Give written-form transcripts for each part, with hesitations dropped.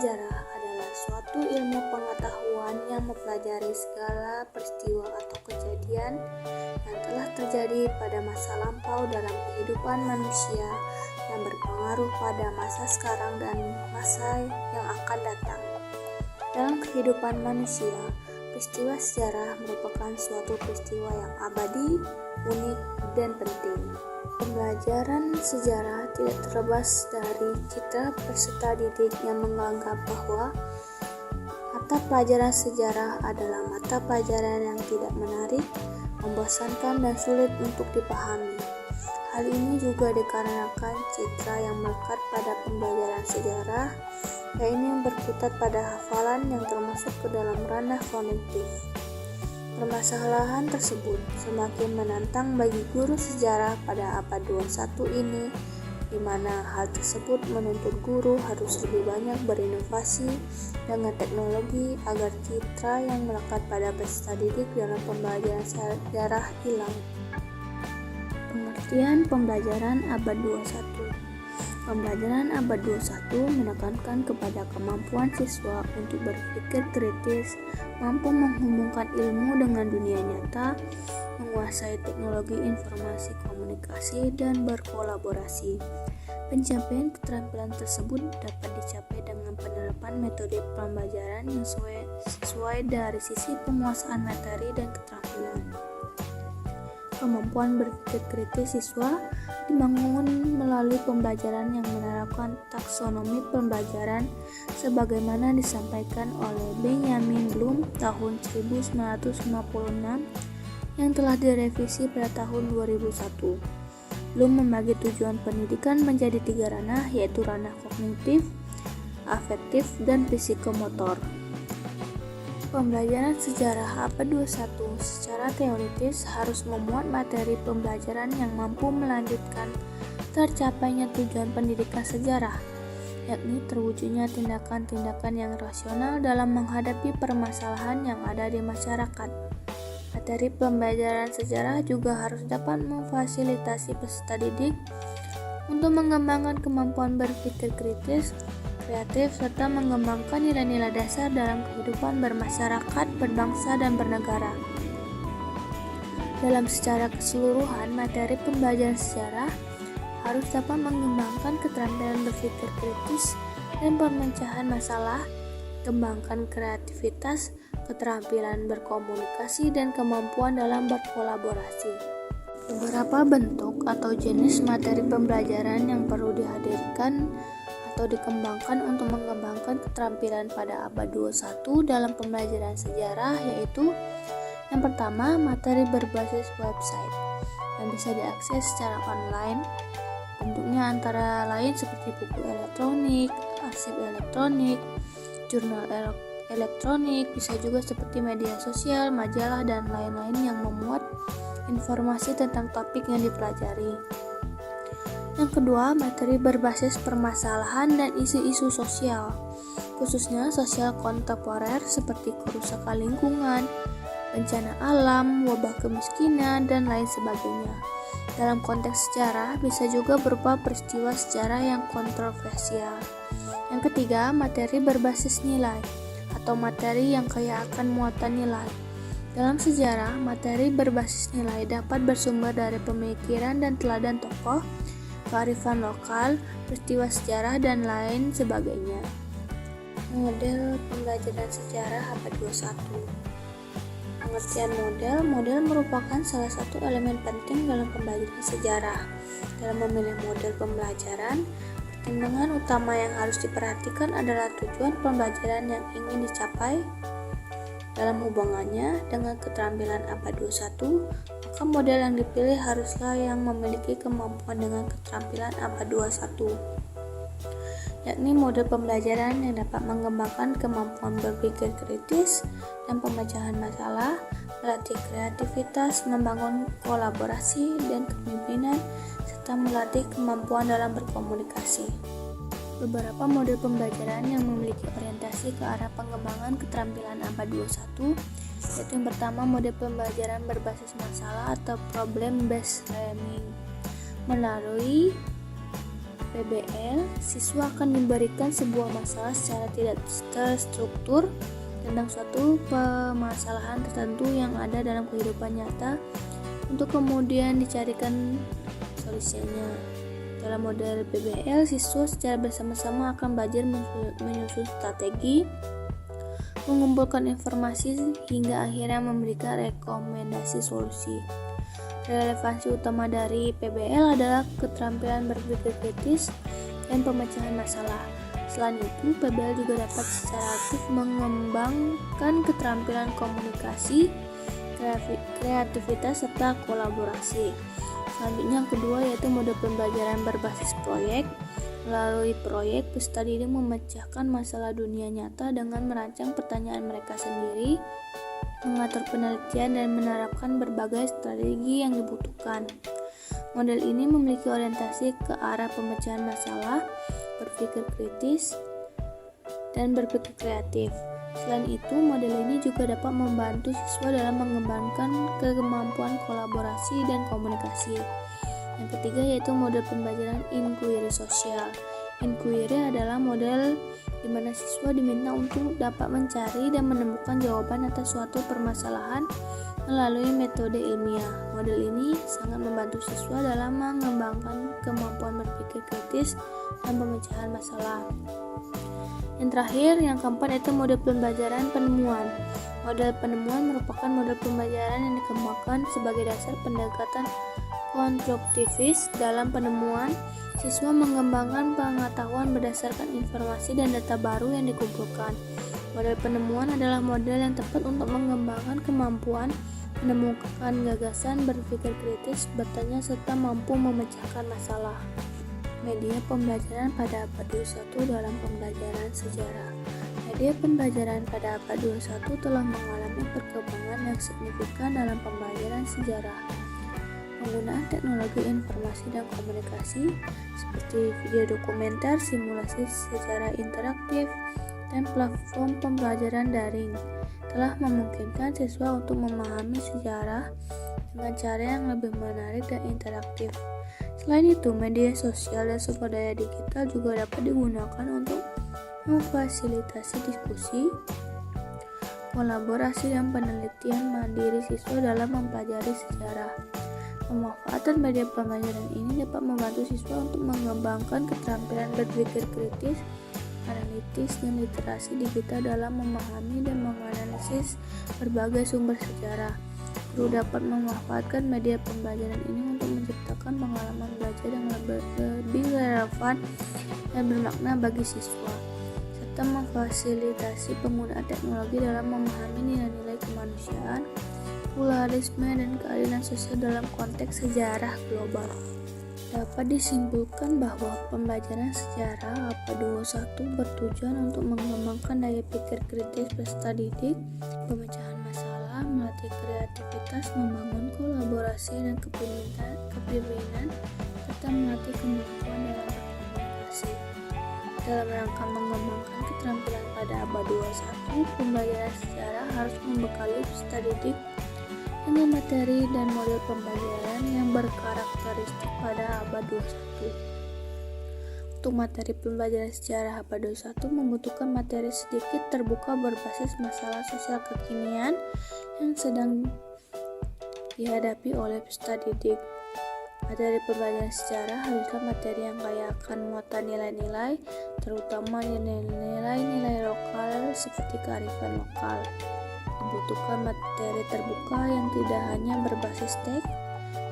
Sejarah adalah suatu ilmu pengetahuan yang mempelajari segala peristiwa atau kejadian yang telah terjadi pada masa lampau dalam kehidupan manusia yang berpengaruh pada masa sekarang dan masa yang akan datang. Dalam kehidupan manusia, peristiwa sejarah merupakan suatu peristiwa yang abadi, unik, dan penting. Pembelajaran sejarah tidak terlepas dari kita peserta didik yang menganggap bahwa mata pelajaran sejarah adalah mata pelajaran yang tidak menarik, membosankan, dan sulit untuk dipahami. Hal ini juga dikarenakan citra yang melekat pada pembelajaran sejarah, yaitu yang berkutat pada hafalan yang termasuk ke dalam ranah kognitif. Permasalahan tersebut semakin menantang bagi guru sejarah pada abad 21 ini, di mana hal tersebut menuntut guru harus lebih banyak berinovasi dengan teknologi agar citra yang melekat pada peserta didik dalam pembelajaran sejarah hilang. Pengertian pembelajaran abad 21. Pembelajaran abad 21 menekankan kepada kemampuan siswa untuk berpikir kritis, mampu menghubungkan ilmu dengan dunia nyata, menguasai teknologi informasi komunikasi, dan berkolaborasi. Pencapaian keterampilan tersebut dapat dicapai dengan penerapan metode pembelajaran yang sesuai dari sisi penguasaan materi dan keterampilan. Kemampuan berpikir kritis siswa dibangun melalui pembelajaran yang menerapkan taksonomi pembelajaran sebagaimana disampaikan oleh Benjamin Bloom tahun 1956 yang telah direvisi pada tahun 2001. Bloom membagi tujuan pendidikan menjadi 3 ranah, yaitu ranah kognitif, afektif, dan psikomotor. Pembelajaran sejarah abad 21 secara teoritis harus memuat materi pembelajaran yang mampu melanjutkan tercapainya tujuan pendidikan sejarah, yakni terwujudnya tindakan-tindakan yang rasional dalam menghadapi permasalahan yang ada di masyarakat. Materi pembelajaran sejarah juga harus dapat memfasilitasi peserta didik untuk mengembangkan kemampuan berpikir kritis, kreatif, serta mengembangkan nilai-nilai dasar dalam kehidupan bermasyarakat, berbangsa, dan bernegara. Dalam secara keseluruhan, materi pembelajaran sejarah harus dapat mengembangkan keterampilan berpikir kritis dan pemecahan masalah, kembangkan kreativitas, keterampilan berkomunikasi, dan kemampuan dalam berkolaborasi. Beberapa bentuk atau jenis materi pembelajaran yang perlu dihadirkan atau dikembangkan untuk mengembangkan keterampilan pada abad 21 dalam pembelajaran sejarah, yaitu yang pertama, materi berbasis website yang bisa diakses secara online. Bentuknya antara lain seperti buku elektronik, arsip elektronik, jurnal elektronik, bisa juga seperti media sosial, majalah, dan lain-lain yang memuat informasi tentang topik yang dipelajari. Yang kedua, materi berbasis permasalahan dan isu-isu sosial, khususnya sosial kontemporer seperti kerusakan lingkungan, bencana alam, wabah kemiskinan, dan lain sebagainya. Dalam konteks sejarah, bisa juga berupa peristiwa sejarah yang kontroversial. Yang ketiga, materi berbasis nilai, atau materi yang kaya akan muatan nilai. Dalam sejarah, materi berbasis nilai dapat bersumber dari pemikiran dan teladan tokoh, kearifan lokal, peristiwa sejarah, dan lain sebagainya. Model pembelajaran sejarah abad 21. Pengertian model merupakan salah satu elemen penting dalam pembelajaran sejarah. Dalam memilih model pembelajaran, pertimbangan utama yang harus diperhatikan adalah tujuan pembelajaran yang ingin dicapai. Dalam hubungannya dengan keterampilan abad 21, maka model yang dipilih haruslah yang memiliki kemampuan dengan keterampilan abad 21, yakni model pembelajaran yang dapat mengembangkan kemampuan berpikir kritis dan pemecahan masalah, melatih kreativitas, membangun kolaborasi dan kepemimpinan, serta melatih kemampuan dalam berkomunikasi. Beberapa model pembelajaran yang memiliki orientasi ke arah pengembangan keterampilan abad 21, yaitu yang pertama, model pembelajaran berbasis masalah atau problem based learning. Melalui PBL, siswa akan diberikan sebuah masalah secara tidak terstruktur tentang suatu permasalahan tertentu yang ada dalam kehidupan nyata untuk kemudian dicarikan solusinya. Dalam model PBL, siswa secara bersama-sama akan belajar menyusun strategi, mengumpulkan informasi hingga akhirnya memberikan rekomendasi solusi. Relevansi utama dari PBL adalah keterampilan berpikir kritis dan pemecahan masalah. Selain itu, PBL juga dapat secara aktif mengembangkan keterampilan komunikasi, kreativitas, serta kolaborasi. Selanjutnya yang kedua yaitu mode pembelajaran berbasis proyek. Melalui proyek, peserta didik memecahkan masalah dunia nyata dengan merancang pertanyaan mereka sendiri, mengatur penelitian, dan menerapkan berbagai strategi yang dibutuhkan. Model ini memiliki orientasi ke arah pemecahan masalah, berpikir kritis, dan berpikir kreatif. Selain itu, model ini juga dapat membantu siswa dalam mengembangkan kemampuan kolaborasi dan komunikasi. Yang ketiga yaitu mode pembelajaran inquiry sosial. Inquiry adalah model di mana siswa diminta untuk dapat mencari dan menemukan jawaban atas suatu permasalahan melalui metode ilmiah. Model ini sangat membantu siswa dalam mengembangkan kemampuan berpikir kritis dan pemecahan masalah. Yang terakhir, yang keempat yaitu mode pembelajaran penemuan. Model penemuan merupakan model pembelajaran yang dikembangkan sebagai dasar pendekatan konstruktivis. Dalam penemuan, siswa mengembangkan pengetahuan berdasarkan informasi dan data baru yang dikumpulkan. Model penemuan adalah model yang tepat untuk mengembangkan kemampuan menemukan gagasan, berpikir kritis, bertanya, serta mampu memecahkan masalah. Media pembelajaran pada abad 21 dalam pembelajaran sejarah. Media pembelajaran pada abad 21 telah mengalami perkembangan yang signifikan dalam pembelajaran sejarah. Penggunaan teknologi informasi dan komunikasi seperti video dokumenter, simulasi secara interaktif, dan platform pembelajaran daring telah memungkinkan siswa untuk memahami sejarah dengan cara yang lebih menarik dan interaktif. Selain itu, media sosial dan sumber daya digital juga dapat digunakan untuk memfasilitasi diskusi, kolaborasi, dan penelitian mandiri siswa dalam mempelajari sejarah. Pemanfaatan media pembelajaran ini dapat membantu siswa untuk mengembangkan keterampilan berpikir kritis, analitis, dan literasi digital dalam memahami dan menganalisis berbagai sumber sejarah. Guru dapat memanfaatkan media pembelajaran ini untuk menciptakan pengalaman belajar yang lebih relevan dan bermakna bagi siswa, serta memfasilitasi penggunaan teknologi dalam memahami nilai-nilai kemanusiaan, pluralisme, dan keadilan sosial dalam konteks sejarah global. Dapat disimpulkan bahwa pembelajaran sejarah abad 21 bertujuan untuk mengembangkan daya pikir kritis peserta didik, pemecahan masalah, melatih kreativitas, membangun kolaborasi dan kepemimpinan, serta melatih kemampuan dalam berkomunikasi. Dalam rangka mengembangkan keterampilan pada abad 21, pembelajaran sejarah harus membekali peserta didik dengan materi dan model pembelajaran yang berkarakteristik pada abad 21. Untuk materi pembelajaran sejarah abad 21 membutuhkan materi sedikit terbuka berbasis masalah sosial kekinian yang sedang dihadapi oleh peserta didik. Materi pembelajaran sejarah haruslah materi yang kaya akan muatan nilai-nilai, terutama nilai-nilai lokal seperti kearifan lokal. Dibutuhkan materi terbuka yang tidak hanya berbasis teks,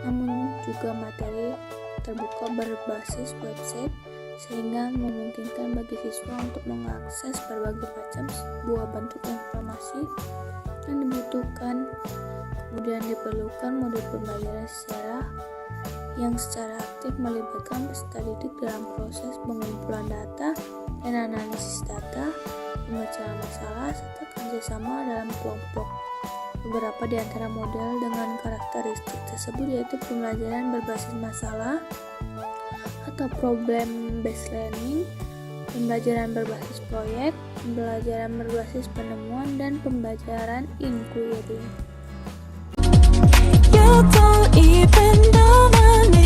namun juga materi terbuka berbasis website, sehingga memungkinkan bagi siswa untuk mengakses berbagai macam sebuah bentuk informasi yang dibutuhkan. Kemudian diperlukan model pembelajaran sejarah yang secara aktif melibatkan peserta didik dalam proses pengumpulan data dan analisis data, pemecahan masalah, serta kerjasama dalam kelompok. Beberapa di antara model dengan karakteristik tersebut yaitu pembelajaran berbasis masalah atau problem based learning, pembelajaran berbasis proyek, pembelajaran berbasis penemuan, dan pembelajaran inquiry. You don't even know my name.